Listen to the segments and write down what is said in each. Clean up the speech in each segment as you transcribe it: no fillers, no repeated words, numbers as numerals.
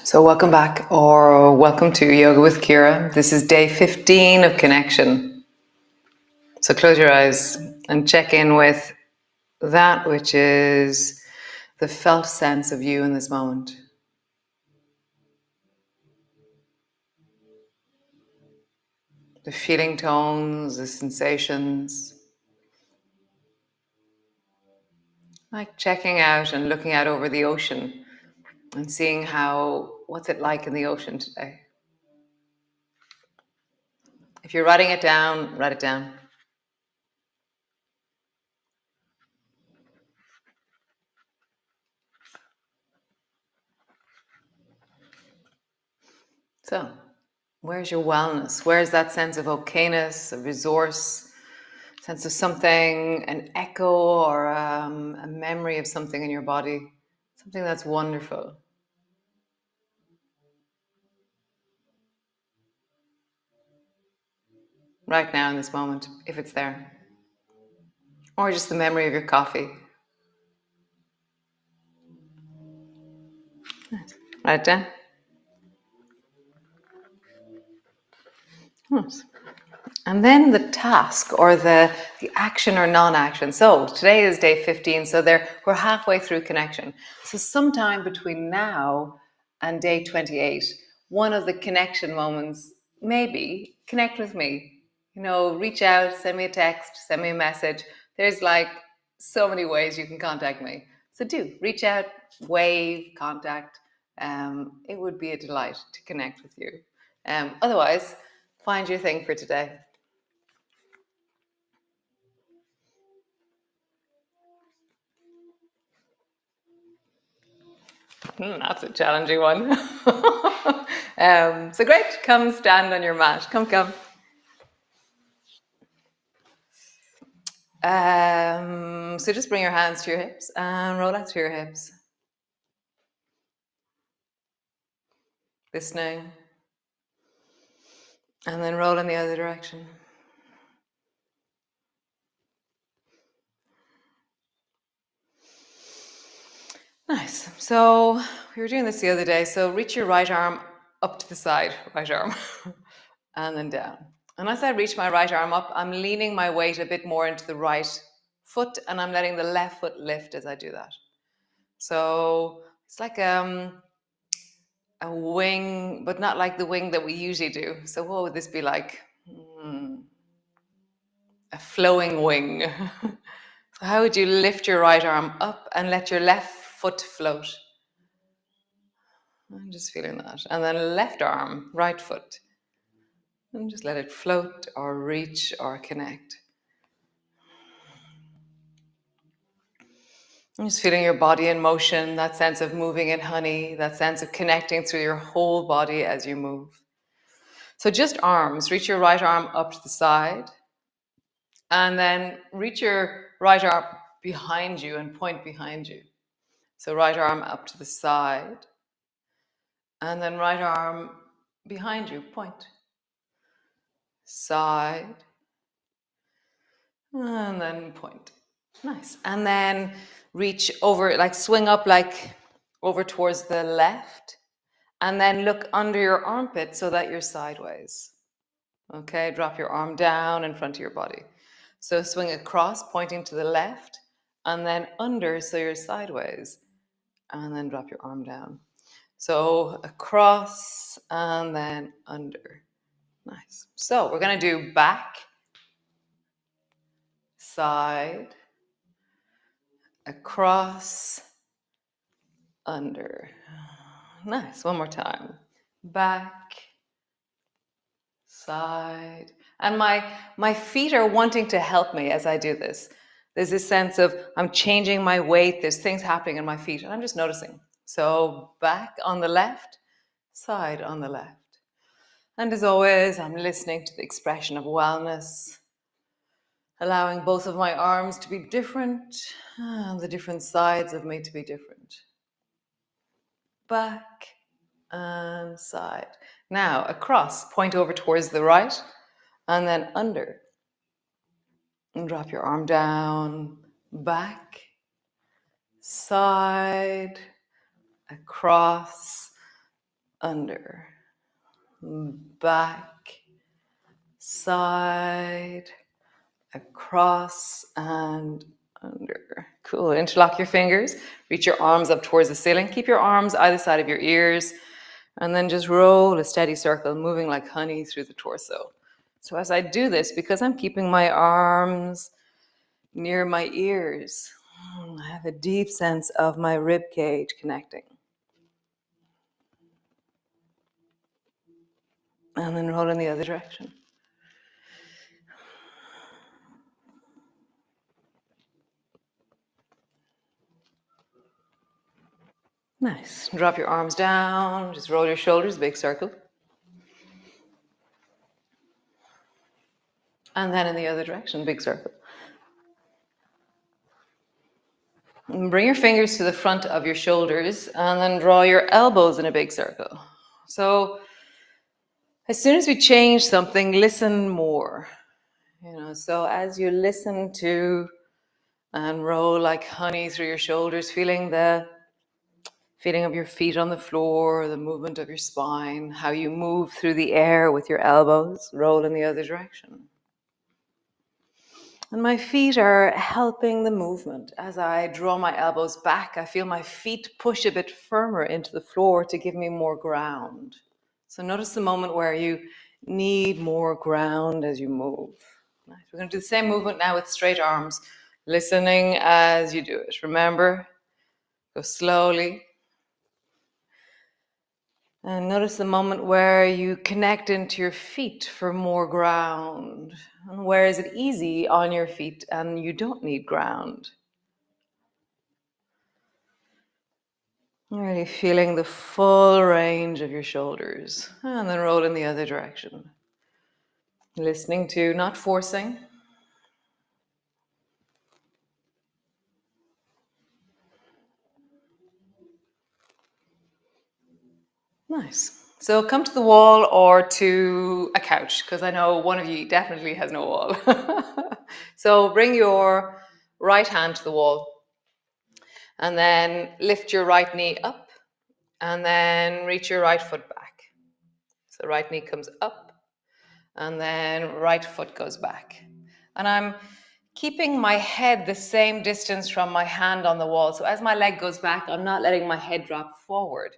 So welcome back, or welcome to Yoga with Ciara. This is day 15 of connection. So close your eyes and check in with that which is the felt sense of you in this moment. The feeling tones, the sensations. Like checking out and looking out over the ocean and seeing what's it like in the ocean today. If you're writing it down, write it down. So, where's your wellness? Where's that sense of ok-ness, a resource, sense of something, an echo or a memory of something in your body, something that's wonderful? Right now in this moment, if it's there. Or just the memory of your coffee. Write it down. Nice. And then the task or the action or non-action. So today is day 15, so we're halfway through connection. So sometime between now and day 28, one of the connection moments, maybe connect with me. Reach out, send me a text, send me a message. There's like so many ways you can contact me. So do reach out, wave, contact. It would be a delight to connect with you. Otherwise, find your thing for today. That's a challenging one. So great, come stand on your mat. Come. So just bring your hands to your hips and roll out through your hips. Listening. And then roll in the other direction. Nice. So we were doing this the other day. So reach your right arm up to the side, right arm, and then down. And as I reach my right arm up, I'm leaning my weight a bit more into the right foot, and I'm letting the left foot lift as I do that. So it's like a wing, but not like the wing that we usually do. So what would this be like? A flowing wing. So how would you lift your right arm up and let your left foot float? I'm just feeling that. And then left arm, right foot. And just let it float or reach or connect. I'm just feeling your body in motion, that sense of moving in honey, that sense of connecting through your whole body as you move. So just arms, reach your right arm up to the side, and then reach your right arm behind you and point behind you. So right arm up to the side, and then right arm behind you, point. Side, and then point. Nice. And then reach over, like swing up like over towards the left, and then look under your armpit so that you're sideways. Okay, drop your arm down in front of your body. So swing across, pointing to the left, and then under so you're sideways, and then drop your arm down. So across and then under. Nice. So we're going to do back, side, across, under. Nice. One more time. Back, side. And my feet are wanting to help me as I do this. There's this sense of I'm changing my weight. There's things happening in my feet, and I'm just noticing. So back on the left, side on the left. And as always, I'm listening to the expression of wellness, allowing both of my arms to be different and the different sides of me to be different. Back and side. Now across, point over towards the right, and then under. And drop your arm down, back, side, across, under, back, side, across, and under. Cool. Interlock your fingers. Reach your arms up towards the ceiling. Keep your arms either side of your ears. And then just roll a steady circle, moving like honey through the torso. So as I do this, because I'm keeping my arms near my ears, I have a deep sense of my rib cage connecting. And then roll in the other direction. Nice. Drop your arms down. Just roll your shoulders, big circle. And then in the other direction, big circle. And bring your fingers to the front of your shoulders and then draw your elbows in a big circle. So as soon as we change something, listen more. So as you listen to and roll like honey through your shoulders, feeling the feeling of your feet on the floor, the movement of your spine, how you move through the air with your elbows, roll in the other direction. And my feet are helping the movement. As I draw my elbows back, I feel my feet push a bit firmer into the floor to give me more ground. So notice the moment where you need more ground as you move. Nice. We're going to do the same movement now with straight arms, listening as you do it. Remember, go slowly. And notice the moment where you connect into your feet for more ground. And where is it easy on your feet and you don't need ground? Really feeling the full range of your shoulders. And then roll in the other direction. Listening to, not forcing. Nice. So come to the wall or to a couch, because I know one of you definitely has no wall. So bring your right hand to the wall and then lift your right knee up and then reach your right foot back. So right knee comes up and then right foot goes back. And I'm keeping my head the same distance from my hand on the wall. So as my leg goes back, I'm not letting my head drop forward.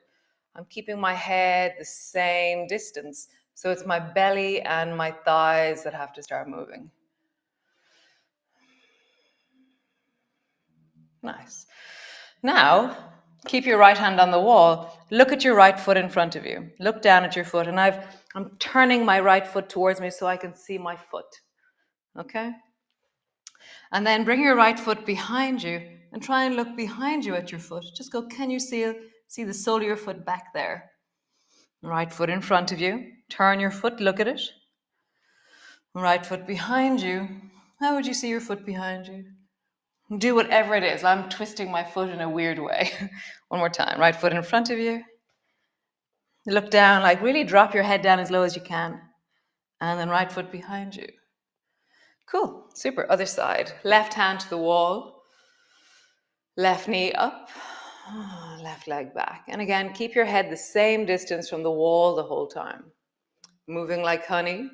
I'm keeping my head the same distance. So it's my belly and my thighs that have to start moving. Nice. Now, keep your right hand on the wall. Look at your right foot in front of you. Look down at your foot. And I'm turning my right foot towards me so I can see my foot. Okay? And then bring your right foot behind you and try and look behind you at your foot. Just go, can you see the sole of your foot back there? Right foot in front of you. Turn your foot, look at it. Right foot behind you. How would you see your foot behind you? Do whatever it is. I'm twisting my foot in a weird way. One more time. Right foot in front of you. Look down, like really drop your head down as low as you can. And then right foot behind you. Cool. Super. Other side. Left hand to the wall. Left knee up. Left leg back. And again, keep your head the same distance from the wall the whole time. Moving like honey.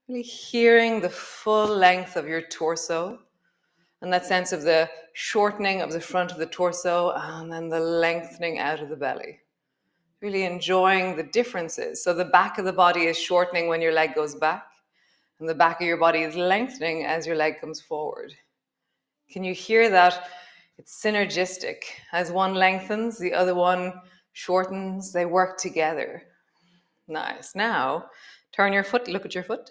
Really hearing the full length of your torso. And that sense of the shortening of the front of the torso and then the lengthening out of the belly. Really enjoying the differences. So the back of the body is shortening when your leg goes back, and the back of your body is lengthening as your leg comes forward. Can you hear that? It's synergistic. As one lengthens, the other one shortens. They work together. Nice. Now, turn your foot, look at your foot.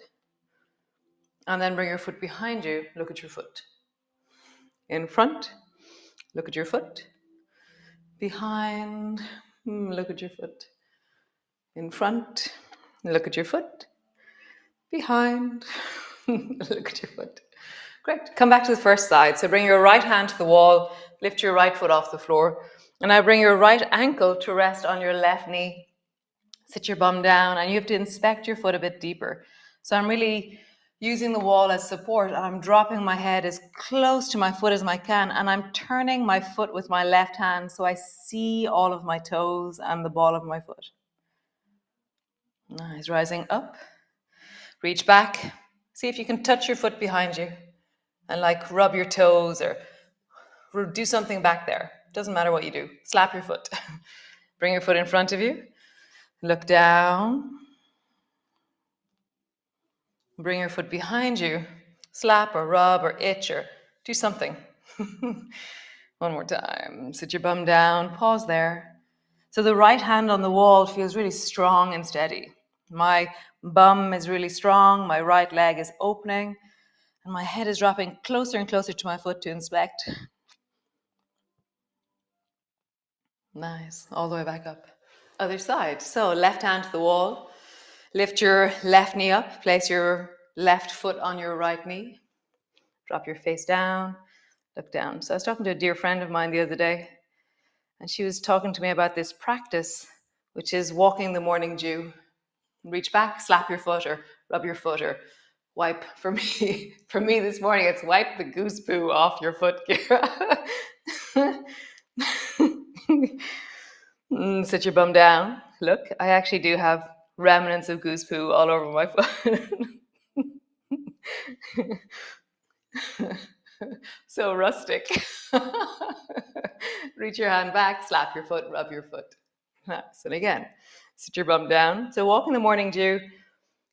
And then bring your foot behind you, look at your foot. In front, look at your foot. Behind, look at your foot. In front, look at your foot. Behind, look at your foot. Great. Come back to the first side. So bring your right hand to the wall, lift your right foot off the floor. And now bring your right ankle to rest on your left knee. Sit your bum down and you have to inspect your foot a bit deeper. So I'm really using the wall as support and I'm dropping my head as close to my foot as I can and I'm turning my foot with my left hand so I see all of my toes and the ball of my foot. Nice. Rising up. Reach back. See if you can touch your foot behind you and like rub your toes or do something back there. Doesn't matter what you do. Slap your foot. Bring your foot in front of you. Look down. Bring your foot behind you. Slap or rub or itch or do something. One more time. Sit your bum down. Pause there. So the right hand on the wall feels really strong and steady. My bum is really strong. My right leg is opening. And my head is dropping closer and closer to my foot to inspect. Nice. All the way back up. Other side. So left hand to the wall. Lift your left knee up. Place your left foot on your right knee. Drop your face down. Look down. So I was talking to a dear friend of mine the other day, and she was talking to me about this practice, which is walking the morning dew. Reach back, slap your foot, or rub your foot, or wipe. For me, this morning, it's wipe the goose poo off your foot, Ciara. Sit your bum down. Look, I actually do have remnants of goose poo all over my foot. So rustic. Reach your hand back, slap your foot, rub your foot. Nice. And again, sit your bum down. So walking the morning dew,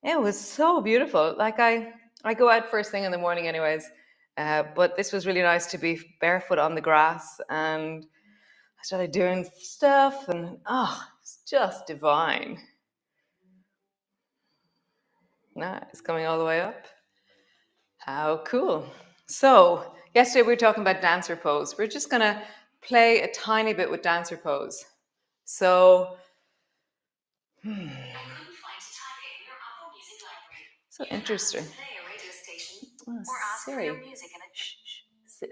it was so beautiful. Like I go out first thing in the morning anyways, but this was really nice to be barefoot on the grass, and I started doing stuff, and it's just divine. Nice, coming all the way up. How cool. So yesterday we were talking about dancer pose. We're just gonna play a tiny bit with dancer pose. So, so interesting. Oh, Siri.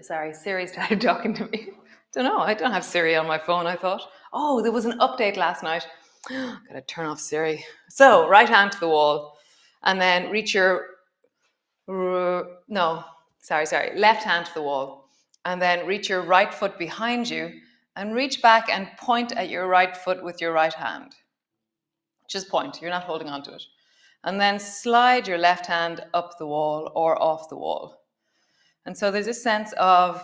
Sorry, Siri started talking to me. Don't know. I don't have Siri on my phone, I thought. Oh, there was an update last night. Gotta turn off Siri. So, right hand to the wall, and then reach your no, sorry, left hand to the wall, and then reach your right foot behind you, and reach back and point at your right foot with your right hand. Just point. You're not holding on to it. And then slide your left hand up the wall or off the wall. And so there's a sense of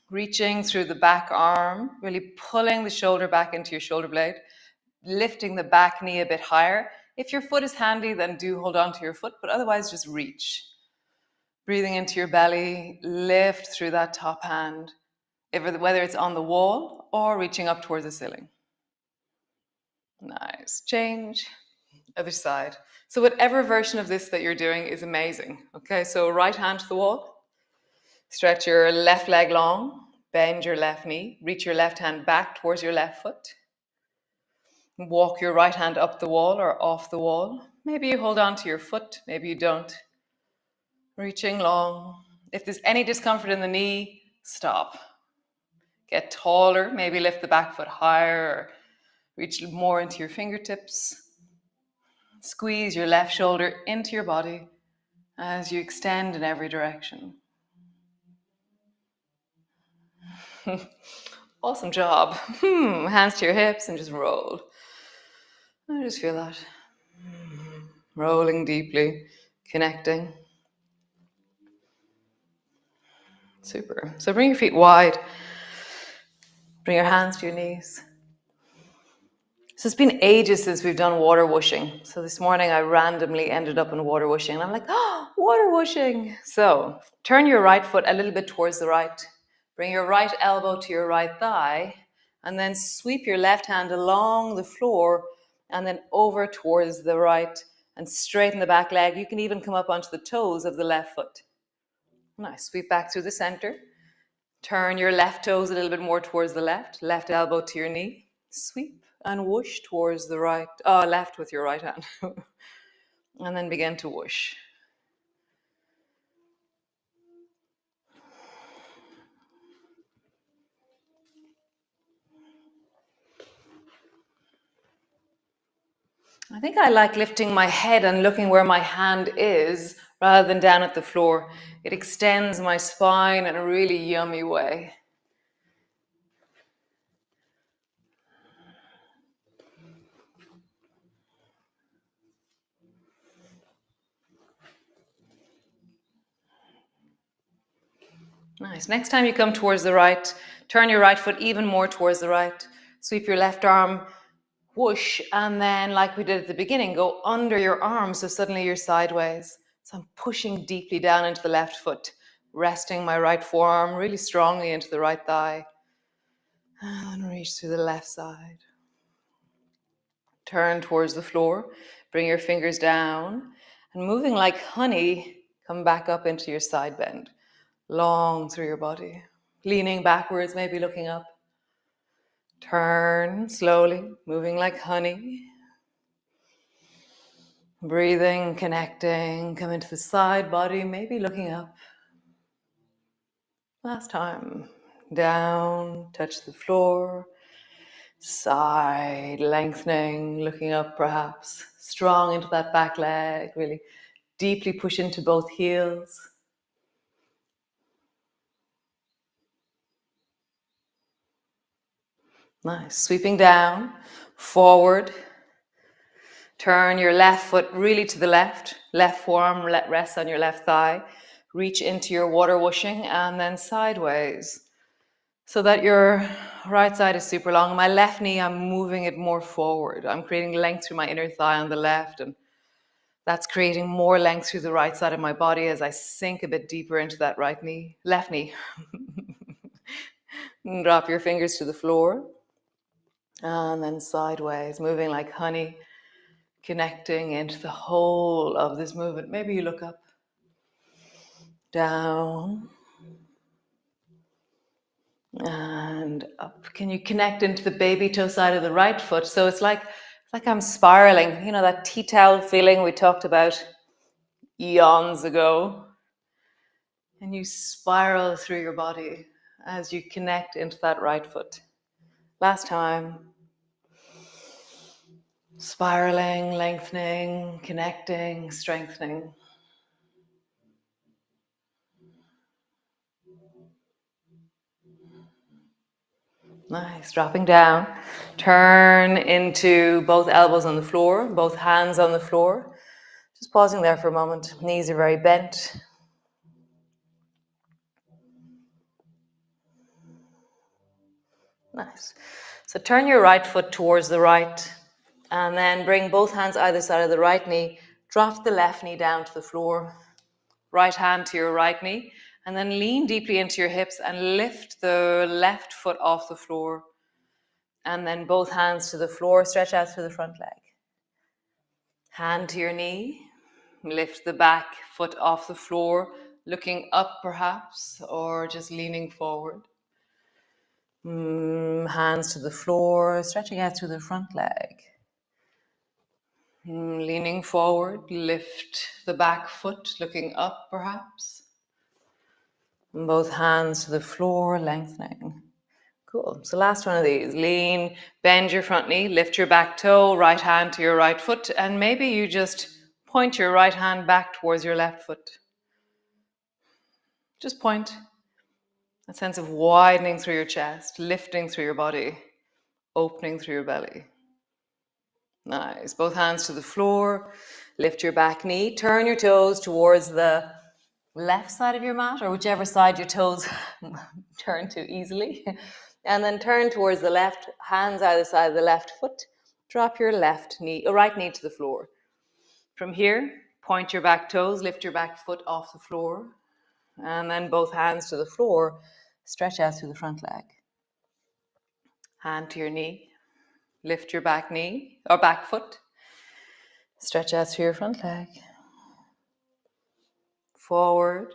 reaching through the back arm, really pulling the shoulder back into your shoulder blade, lifting the back knee a bit higher. If your foot is handy, then do hold on to your foot, but otherwise just reach. Breathing into your belly, lift through that top hand, whether it's on the wall or reaching up towards the ceiling. Nice. Change. Other side. So whatever version of this that you're doing is amazing. Okay, so right hand to the wall. Stretch your left leg long. Bend your left knee. Reach your left hand back towards your left foot. Walk your right hand up the wall or off the wall. Maybe you hold on to your foot. Maybe you don't. Reaching long. If there's any discomfort in the knee, stop. Get taller. Maybe lift the back foot higher or reach more into your fingertips. Squeeze your left shoulder into your body as you extend in every direction. Awesome job. Hands to your hips and just roll. I just feel that. Rolling deeply, connecting. Super. So bring your feet wide. Bring your hands to your knees. So it's been ages since we've done water whooshing. So this morning I randomly ended up in water whooshing. And I'm like, water whooshing. So turn your right foot a little bit towards the right. Bring your right elbow to your right thigh. And then sweep your left hand along the floor and then over towards the right and straighten the back leg. You can even come up onto the toes of the left foot. Nice. Sweep back through the center. Turn your left toes a little bit more towards the left elbow to your knee. Sweep and whoosh towards the left with your right hand. And then begin to whoosh. I think I like lifting my head and looking where my hand is rather than down at the floor. It extends my spine in a really yummy way. Nice. Next time you come towards the right, turn your right foot even more towards the right. Sweep your left arm, whoosh, and then like we did at the beginning, go under your arm so suddenly you're sideways. So I'm pushing deeply down into the left foot, resting my right forearm really strongly into the right thigh. And reach through the left side. Turn towards the floor. Bring your fingers down. And moving like honey, come back up into your side bend. Long through your body. Leaning backwards, maybe looking up. Turn slowly, moving like honey. Breathing, connecting. Come into the side body, maybe looking up. Last time. Down, touch the floor. Side, lengthening, looking up perhaps. Strong into that back leg, really deeply push into both heels. Nice. Sweeping down, forward. Turn your left foot really to the left. Left forearm rests on your left thigh. Reach into your water whooshing and then sideways. So that your right side is super long. My left knee, I'm moving it more forward. I'm creating length through my inner thigh on the left, and that's creating more length through the right side of my body as I sink a bit deeper into that left knee. And drop your fingers to the floor. And then sideways, moving like honey, connecting into the whole of this movement. Maybe you look up, down, and up. Can you connect into the baby toe side of the right foot? So it's like I'm spiraling. You know, that tea towel feeling we talked about eons ago. And you spiral through your body as you connect into that right foot. Last time. Spiraling, lengthening, connecting, strengthening. Nice. Dropping down. Turn into both elbows on the floor, both hands on the floor. Just pausing there for a moment. Knees are very bent. Nice. So turn your right foot towards the right and then bring both hands either side of the right knee. Drop the left knee down to the floor. Right hand to your right knee, and then lean deeply into your hips and lift the left foot off the floor. And then both hands to the floor, stretch out through the front leg. Hand to your knee, lift the back foot off the floor, looking up perhaps, or just leaning forward. Hands to the floor, stretching out through the front leg. Leaning forward, lift the back foot, looking up perhaps. Both hands to the floor, lengthening. Cool. So last one of these. Lean, bend your front knee, lift your back toe, right hand to your right foot, and maybe you just point your right hand back towards your left foot. Just point. A sense of widening through your chest, lifting through your body, opening through your belly. Nice. Both hands to the floor. Lift your back knee. Turn your toes towards the left side of your mat, or whichever side your toes turn to easily. And then turn towards the left, hands either side of the left foot. Drop your right knee to the floor. From here, point your back toes, lift your back foot off the floor, and then both hands to the floor. Stretch out through the front leg. Hand to your knee. Lift your back knee or back foot. Stretch out through your front leg. Forward.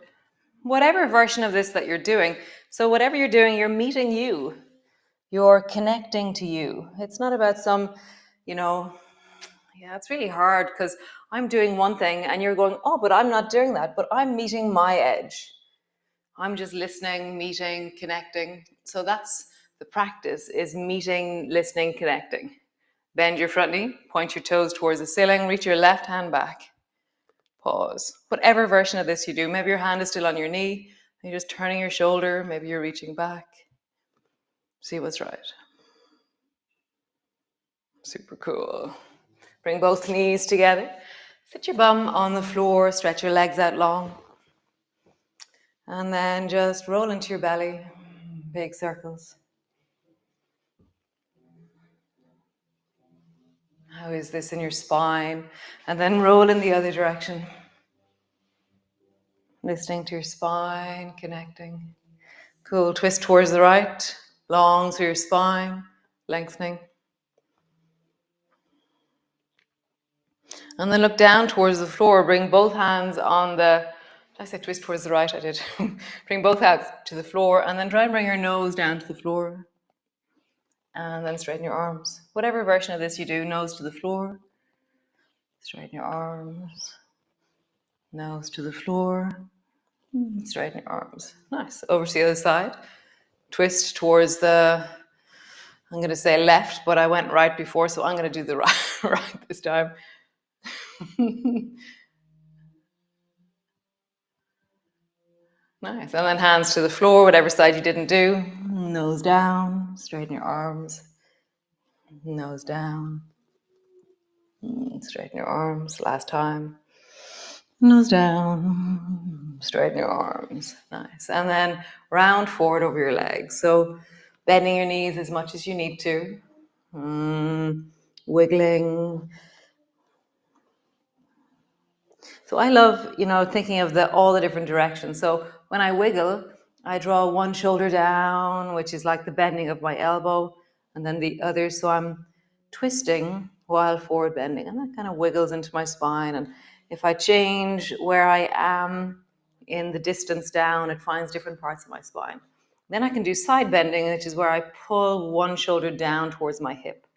Whatever version of this that you're doing. So whatever you're doing, you're meeting you. You're connecting to you. It's not about some, it's really hard because I'm doing one thing and you're going, oh, but I'm not doing that. But I'm meeting my edge. I'm just listening, meeting, connecting. So that's the practice, is meeting, listening, connecting. Bend your front knee, point your toes towards the ceiling, reach your left hand back. Pause. Whatever version of this you do, maybe your hand is still on your knee, and you're just turning your shoulder, maybe you're reaching back. See what's right. Super cool. Bring both knees together. Sit your bum on the floor, stretch your legs out long. And then just roll into your belly, big circles. How is this in your spine? And then roll in the other direction. Listening to your spine, connecting. Cool. Twist towards the right, long through your spine, lengthening. And then look down towards the floor. Bring both hands on the, did I say twist towards the right? I did. Bring both hands to the floor and then try and bring your nose down to the floor. And then straighten your arms. Whatever version of this you do, nose to the floor. Straighten your arms. Nose to the floor. Straighten your arms. Nice. Over to the other side. Twist towards the, I'm going to say left, but I went right before, so I'm going to do the right, right this time. Nice. And then hands to the floor, whatever side you didn't do. Nose down. Straighten your arms. Nose down. Straighten your arms. Last time. Nose down. Straighten your arms. Nice. And then round forward over your legs. So bending your knees as much as you need to. Wiggling. So I love, thinking of all the different directions. So when I wiggle, I draw one shoulder down, which is like the bending of my elbow, and then the other. So I'm twisting while forward bending, and that kind of wiggles into my spine. And if I change where I am in the distance down, it finds different parts of my spine. Then I can do side bending, which is where I pull one shoulder down towards my hip.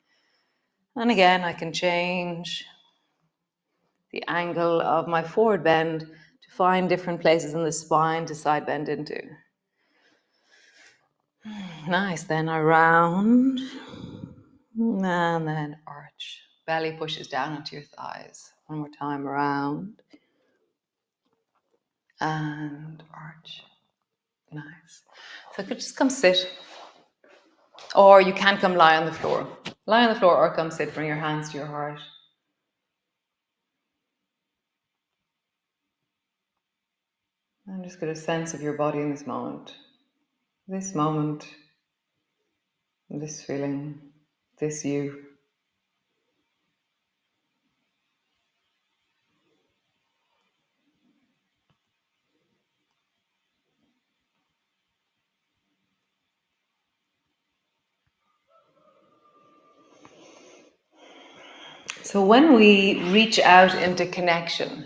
And again, I can change the angle of my forward bend to find different places in the spine to side bend into. Nice. Then I round and then arch. Belly pushes down onto your thighs. One more time, round and arch. Nice. So I could just come sit, or you can come lie on the floor. Lie on the floor or come sit, bring your hands to your heart. And just get a sense of your body in this moment, this feeling, this you. So when we reach out into connection,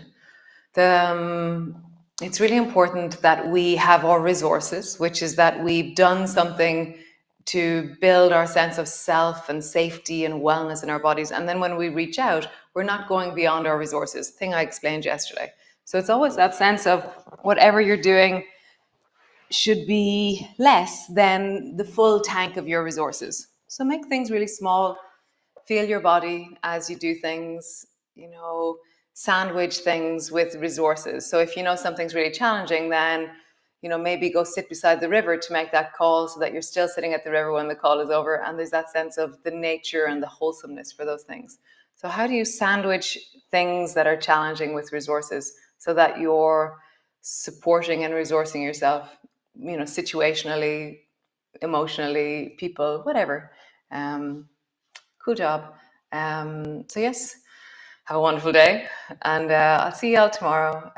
it's really important that we have our resources, which is that we've done something to build our sense of self and safety and wellness in our bodies. And then when we reach out, we're not going beyond our resources, thing I explained yesterday. So it's always that sense of whatever you're doing should be less than the full tank of your resources. So make things really small. Feel your body as you do things, sandwich things with resources. So if you know something's really challenging, then, maybe go sit beside the river to make that call so that you're still sitting at the river when the call is over. And there's that sense of the nature and the wholesomeness for those things. So how do you sandwich things that are challenging with resources so that you're supporting and resourcing yourself, situationally, emotionally, people, whatever. Cool job. So yes, have a wonderful day, and I'll see y'all tomorrow.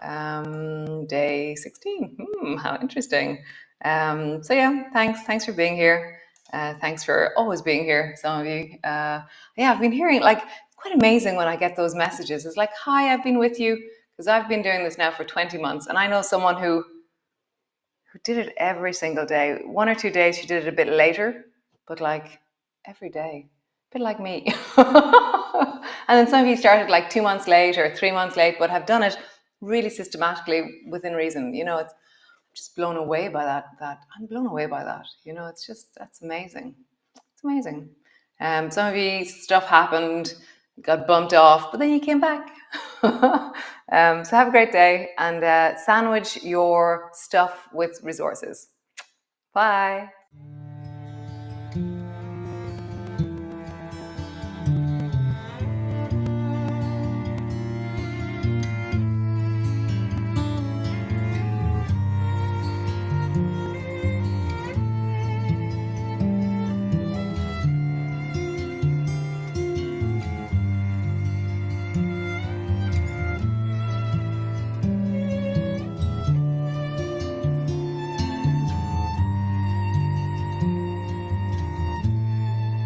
Day 16. How interesting. So yeah, thanks for being here. Thanks for always being here, some of you. I've been hearing, quite amazing when I get those messages. It's like, hi, I've been with you, because I've been doing this now for 20 months, and I know someone who did it every single day. 1 or 2 days she did it a bit later, but every day. A bit like me. And then some of you started 2 months late or 3 months late, but have done it really systematically within reason. It's just blown away by that. I'm blown away by that. It's just, that's amazing. It's amazing. Some of you, stuff happened, got bumped off, but then you came back. So have a great day, and sandwich your stuff with resources. Bye.